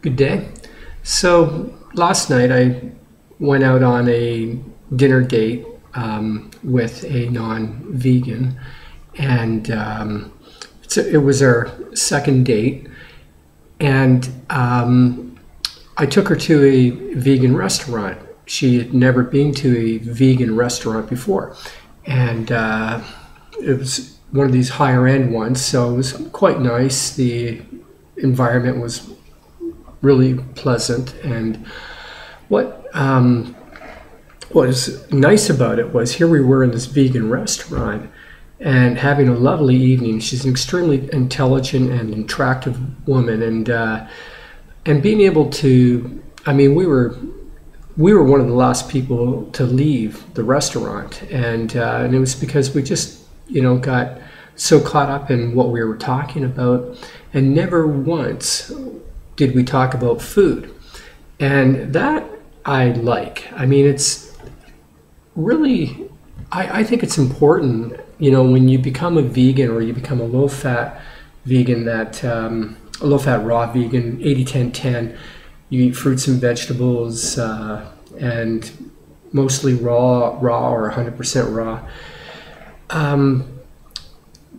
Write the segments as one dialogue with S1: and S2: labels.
S1: Good day. So last night I went out on a dinner date with a non-vegan, and it was our second date, and I took her to a vegan restaurant. She had never been to a vegan restaurant before, and it was one of these higher end ones, so it was quite nice. The environment was really pleasant, and what was nice about it was here we were in this vegan restaurant and having a lovely evening. She's an extremely intelligent and attractive woman, and being able to, I mean, we were one of the last people to leave the restaurant, and it was because we just got so caught up in what we were talking about, and never once did we talk about food. And that I like. I mean, it's really, I think it's important, when you become a vegan or you become a low-fat vegan, that a low-fat raw vegan, 80-10-10, you eat fruits and vegetables and mostly raw or 100% raw.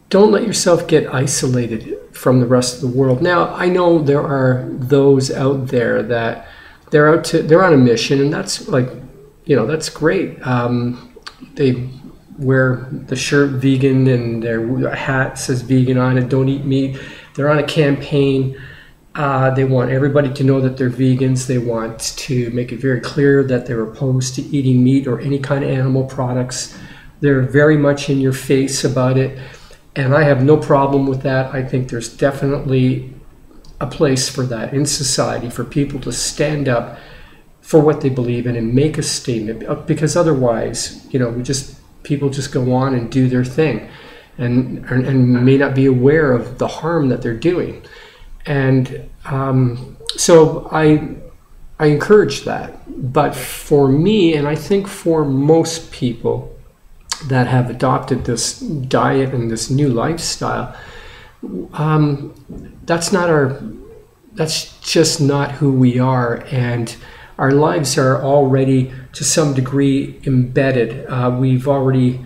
S1: Don't let yourself get isolated from the rest of the world. Now, I know there are those out there that they're on a mission, and that's that's great. They wear the shirt vegan, and their hat says vegan on it, don't eat meat. They're on a campaign. They want everybody to know that they're vegans. They want to make it very clear that they're opposed to eating meat or any kind of animal products. They're very much in your face about it. And I have no problem with that. I think there's definitely a place for that in society, for people to stand up for what they believe in and make a statement, because otherwise, people just go on and do their thing and may not be aware of the harm that they're doing. And so I encourage that. But for me, and I think for most people that have adopted this diet and this new lifestyle, that's just not who we are, and our lives are already to some degree embedded. We've already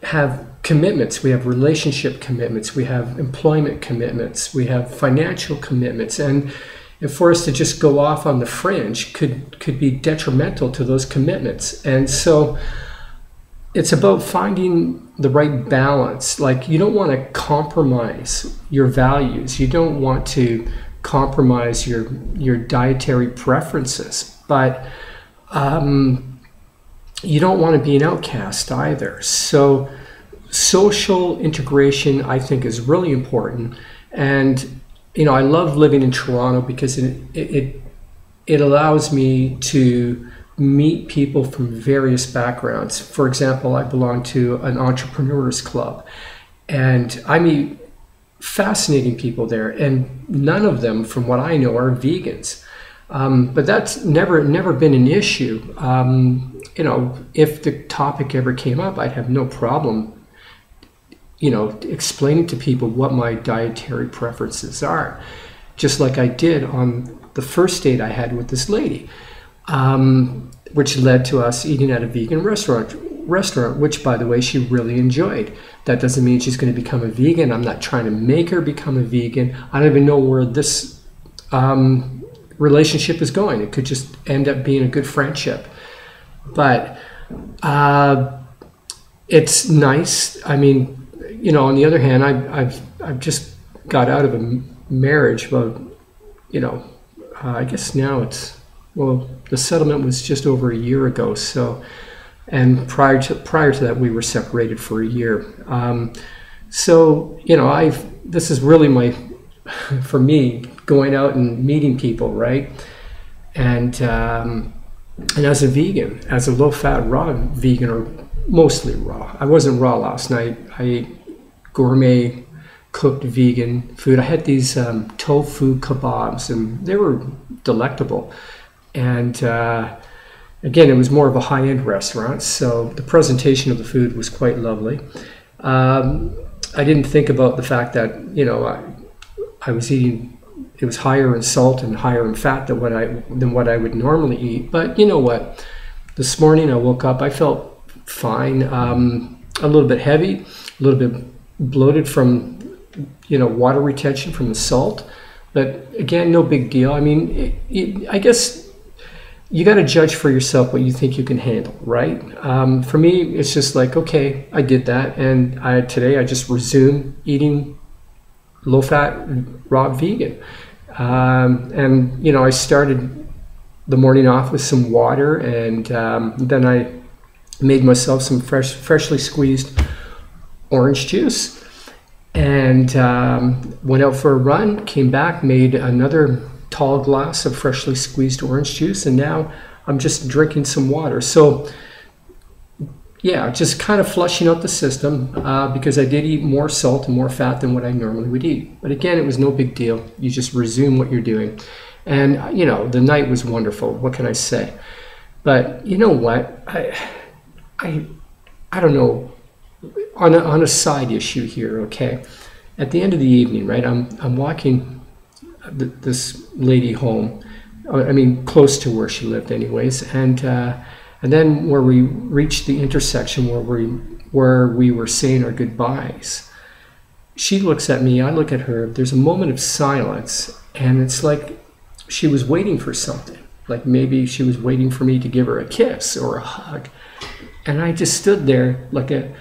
S1: have commitments. We have relationship commitments. We have employment commitments. We have financial commitments, and for us to just go off on the fringe could be detrimental to those commitments. And so it's about finding the right balance. Like, you don't want to compromise your values. You don't want to compromise your dietary preferences, but you don't want to be an outcast either. So social integration, I think, is really important. And I love living in Toronto because it allows me to meet people from various backgrounds. For example, I belong to an entrepreneurs club, and I meet fascinating people there, and none of them, from what I know, are vegans. But that's never been an issue. If the topic ever came up, I'd have no problem, explaining to people what my dietary preferences are, just like I did on the first date I had with this lady. Which led to us eating at a vegan restaurant, which, by the way, she really enjoyed. That doesn't mean she's going to become a vegan. I'm not trying to make her become a vegan. I don't even know where this relationship is going. It could just end up being a good friendship. But it's nice. I mean, on the other hand, I've just got out of a marriage about, I guess now the settlement was just over a year ago. So, and prior to that, we were separated for a year. So, this is really for me, going out and meeting people, right? And as a vegan, as a low-fat raw vegan, or mostly raw. I wasn't raw last night. I ate gourmet cooked vegan food. I had these tofu kebabs, and they were delectable. And again, it was more of a high-end restaurant, so the presentation of the food was quite lovely. I didn't think about the fact that I was eating it was higher in salt and higher in fat than what I would normally eat. But you know what? This morning I woke up, I felt fine, a little bit heavy, a little bit bloated from, water retention from the salt. But again, no big deal. I mean, I guess you got to judge for yourself what you think you can handle, right? For me, it's just like, okay, I did that. And today I just resumed eating low-fat, raw vegan. And, I started the morning off with some water, and then I made myself some freshly squeezed orange juice, and went out for a run, came back, made another tall glass of freshly squeezed orange juice, and now I'm just drinking some water. So yeah, just kind of flushing out the system, because I did eat more salt and more fat than what I normally would eat. But again, it was no big deal. You just resume what you're doing. And the night was wonderful. What can I say? But you know what? I don't know. On a side issue here, okay? At the end of the evening, right? I'm walking this lady home, I mean close to where she lived anyways, and then where we reached the intersection where we were saying our goodbyes, she looks at me, I look at her, there's a moment of silence, and it's like she was waiting for something, like maybe she was waiting for me to give her a kiss or a hug, and I just stood there like a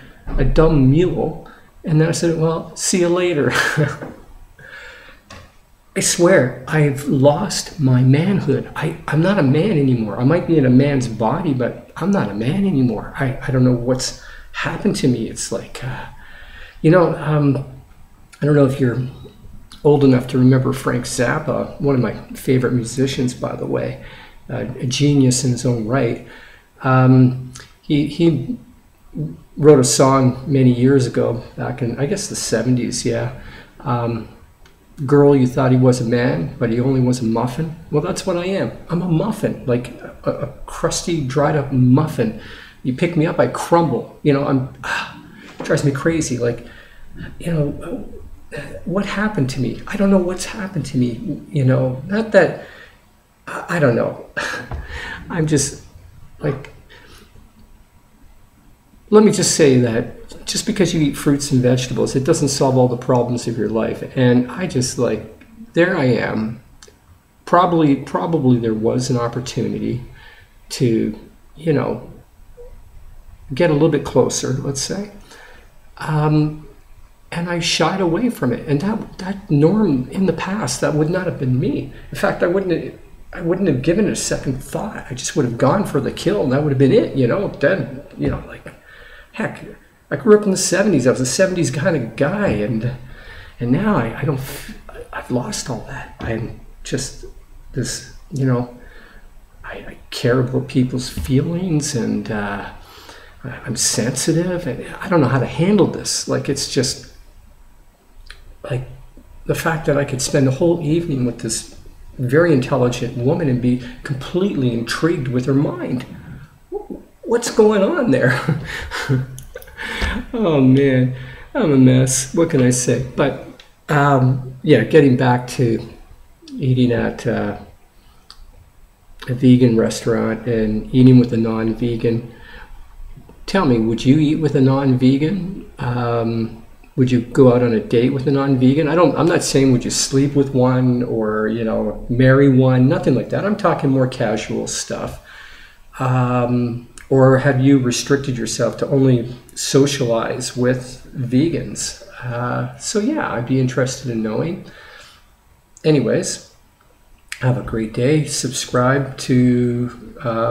S1: dumb mule, and then I said, well, see you later. I swear, I've lost my manhood. I'm not a man anymore. I might be in a man's body, but I'm not a man anymore. I don't know what's happened to me. It's like, I don't know if you're old enough to remember Frank Zappa, one of my favorite musicians, by the way, a genius in his own right. He wrote a song many years ago, back in, I guess, the 70s, yeah. Girl, you thought he was a man, but he only was a muffin. Well, that's what I am. I'm a muffin, like a crusty, dried up muffin. You pick me up, I crumble. It drives me crazy. Like, what happened to me? I don't know what's happened to me. Not that, I don't know. I'm just like, let me just say that just because you eat fruits and vegetables, it doesn't solve all the problems of your life. And I just like, there I am. Probably there was an opportunity to, get a little bit closer, let's say. And I shied away from it. And that norm in the past, that would not have been me. In fact, I wouldn't have given it a second thought. I just would have gone for the kill, and that would have been it, then, like, heck, I grew up in the 70s. I was a 70s kind of guy, and now I've lost all that. I'm just this, I care about people's feelings, and I'm sensitive, and I don't know how to handle this. Like, it's just like the fact that I could spend the whole evening with this very intelligent woman and be completely intrigued with her mind. What's going on there? Oh man, I'm a mess. What can I say? But yeah, getting back to eating at a vegan restaurant and eating with a non-vegan. Tell me, would you eat with a non-vegan? Would you go out on a date with a non-vegan? I'm not saying would you sleep with one or, marry one, nothing like that. I'm talking more casual stuff. Or have you restricted yourself to only socialize with vegans? So yeah, I'd be interested in knowing. Anyways, have a great day. Subscribe to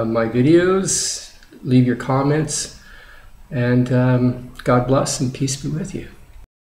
S1: my videos. Leave your comments. And God bless and peace be with you.